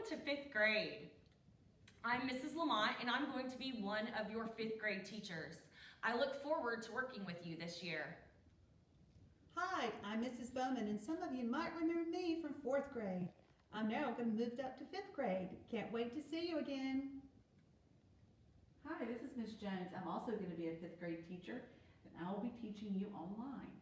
to 5th grade. I'm Mrs. Lamont and I'm going to be one of your 5th grade teachers. I look forward to working with you this year. Hi, I'm Mrs. Bowman, and some of you might remember me from 4th grade. I'm now going to move up to 5th grade. Can't wait to see you again. Hi, this is Miss Jones. I'm also going to be a 5th grade teacher, and I will be teaching you online.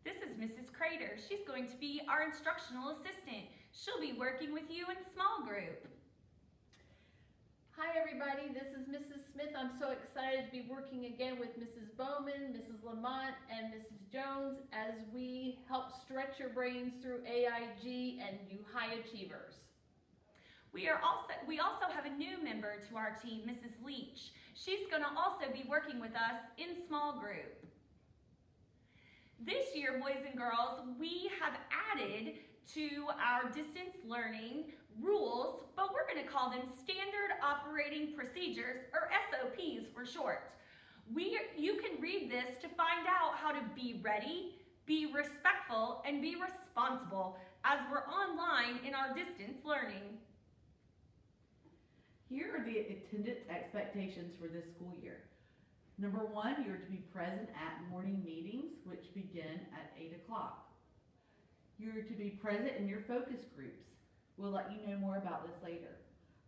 This is Mrs. Crater. She's going to be our instructional assistant. She'll be working with you in small group. Hi everybody, this is Mrs. Smith. I'm so excited to be working again with Mrs. Bowman, Mrs. Lamont, and Mrs. Jones as we help stretch your brains through AIG and you high achievers. We also have a new member to our team, Mrs. Leach. She's going to also be working with us in small group. This year, boys and girls, we have added to our distance learning rules, but we're going to call them Standard Operating Procedures, or SOPs for short. You can read this to find out how to be ready, be respectful, and be responsible as we're online in our distance learning. Here are the attendance expectations for this school year. Number 1, you're to be present at morning meetings, which begin at 8 o'clock. You're to be present in your focus groups. We'll let you know more about this later.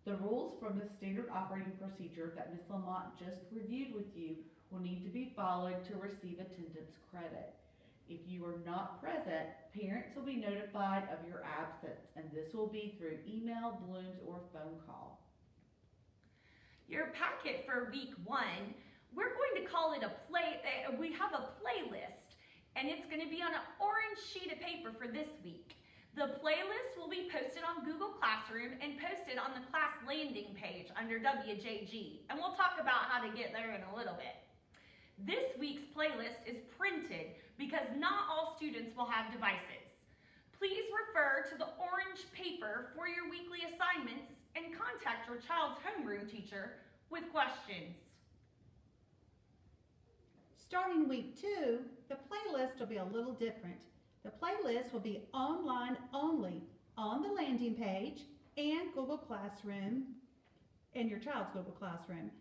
The rules from the standard operating procedure that Ms. Lamont just reviewed with you will need to be followed to receive attendance credit. If you are not present, parents will be notified of your absence, and this will be through email, Blooms, or phone call. Your packet for week 1, we're going to call it we have a playlist, and it's going to be on an orange sheet of paper for this week. The playlist will be posted on Google Classroom and posted on the class landing page under WJG, and we'll talk about how to get there in a little bit. This week's playlist is printed because not all students will have devices. Please refer to the orange paper for your weekly assignments and contact your child's homeroom teacher with questions. Starting week 2, the playlist will be a little different. The playlist will be online only on the landing page and Google Classroom, and your child's Google Classroom.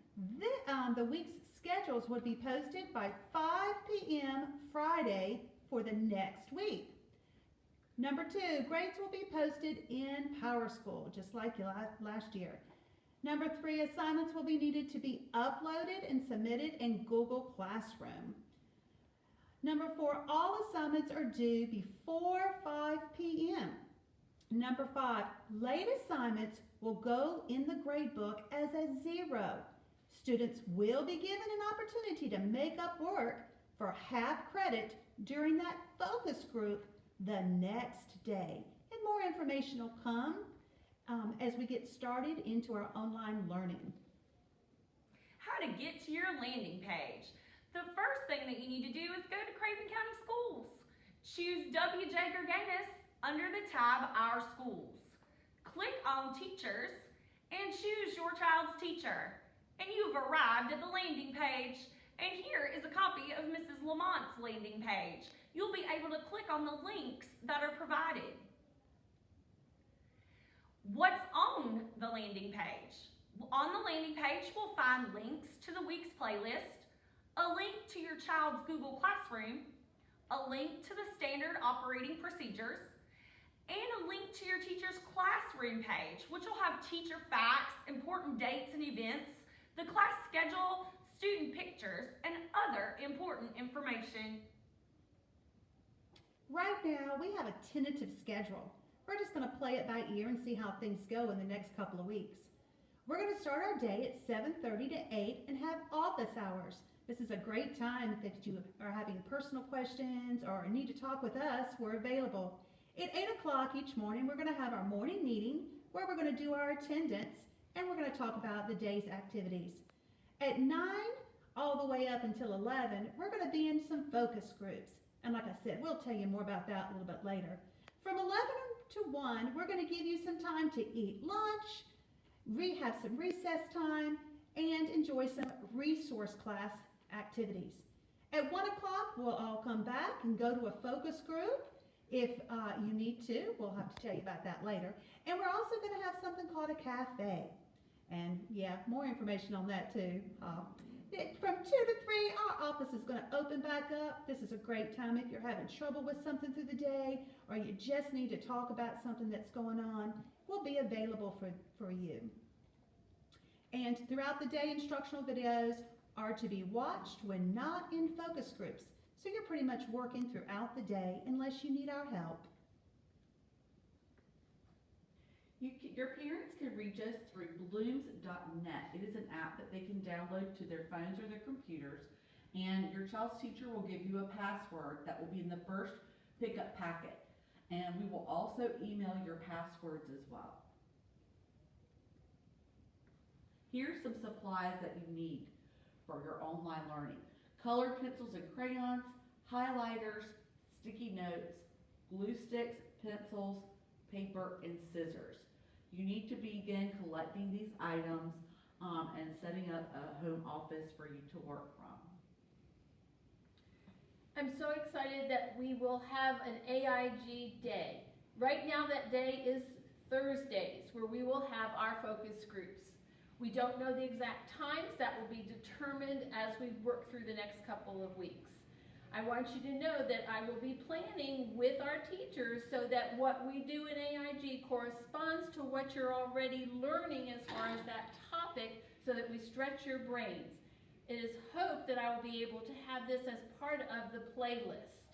The week's schedules would be posted by 5 p.m. Friday for the next week. Number 2, grades will be posted in PowerSchool, just like last year. Number 3, assignments will be needed to be uploaded and submitted in Google Classroom. Number 4, all assignments are due before 5 p.m. Number 5, late assignments will go in the gradebook as a 0. Students will be given an opportunity to make up work for half credit during that focus group the next day. And more information will come as we get started into our online learning. How to get to your landing page. The first thing that you need to do is go to Craven County Schools. Choose W.J. Gerganis under the tab Our Schools. Click on Teachers and choose your child's teacher. And you've arrived at the landing page. And here is a copy of Mrs. Lamont's landing page. You'll be able to click on the links that are provided. What's on the landing page? On the landing page, we'll find links to the week's playlist, a link to your child's Google Classroom, a link to the standard operating procedures, and a link to your teacher's classroom page, which will have teacher facts, important dates and events, the class schedule, student pictures, and other important information. Right now, we have a tentative schedule. We're just going to play it by ear and see how things go in the next couple of weeks. We're going to start our day at 7:30 to 8 and have office hours. This is a great time if you are having personal questions or need to talk with us, we're available. At 8 o'clock each morning, we're going to have our morning meeting where we're going to do our attendance and we're going to talk about the day's activities. At 9 all the way up until 11, we're going to be in some focus groups. And like I said, we'll tell you more about that a little bit later. From 11 to 1, we're going to give you some time to eat lunch, have some recess time, and enjoy some resource class activities. At 1 o'clock, we'll all come back and go to a focus group, If you need to, we'll have to tell you about that later. And we're also going to have something called a cafe. And yeah, more information on that too. From 2 to 3, our office is going to open back up. This is a great time if you're having trouble with something through the day, or you just need to talk about something that's going on. We'll be available for you. And throughout the day, instructional videos are to be watched when not in focus groups. So you're pretty much working throughout the day unless you need our help. Your parents can reach us through blooms.net. It is an app that they can download to their phones or their computers, and your child's teacher will give you a password that will be in the first pickup packet, and we will also email your passwords as well. Here's some supplies that you need for your online learning: colored pencils and crayons, highlighters, sticky notes, glue sticks, pencils, paper, and scissors. You need to begin collecting these items and setting up a home office for you to work from. I'm so excited that we will have an AIG day. Right now that day is Thursdays, where we will have our focus groups. We don't know the exact times. That will be determined as we work through the next couple of weeks. I want you to know that I will be planning with our teachers so that what we do in AIG corresponds to what you're already learning as far as that topic, so that we stretch your brains. It is hoped that I will be able to have this as part of the playlist.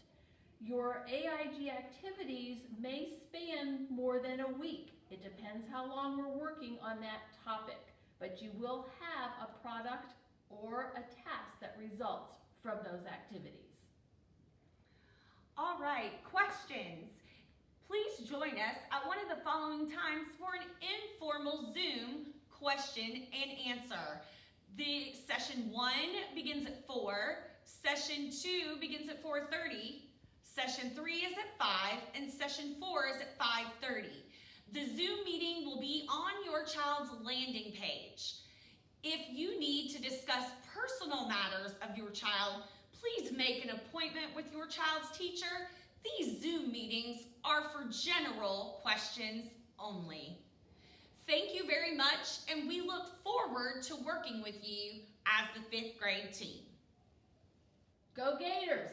Your AIG activities may span more than a week. It depends how long we're working on that topic, but you will have a product or a task that results from those activities. All right, questions. Please join us at one of the following times for an informal Zoom question and answer. The session 1 begins at 4, session 2 begins at 4:30, session 3 is at 5, and session 4 is at 5:30. The Zoom meeting will be on your child's landing page. If you need to discuss personal matters of your child, please make an appointment with your child's teacher. These Zoom meetings are for general questions only. Thank you very much, and we look forward to working with you as the 5th grade team. Go Gators!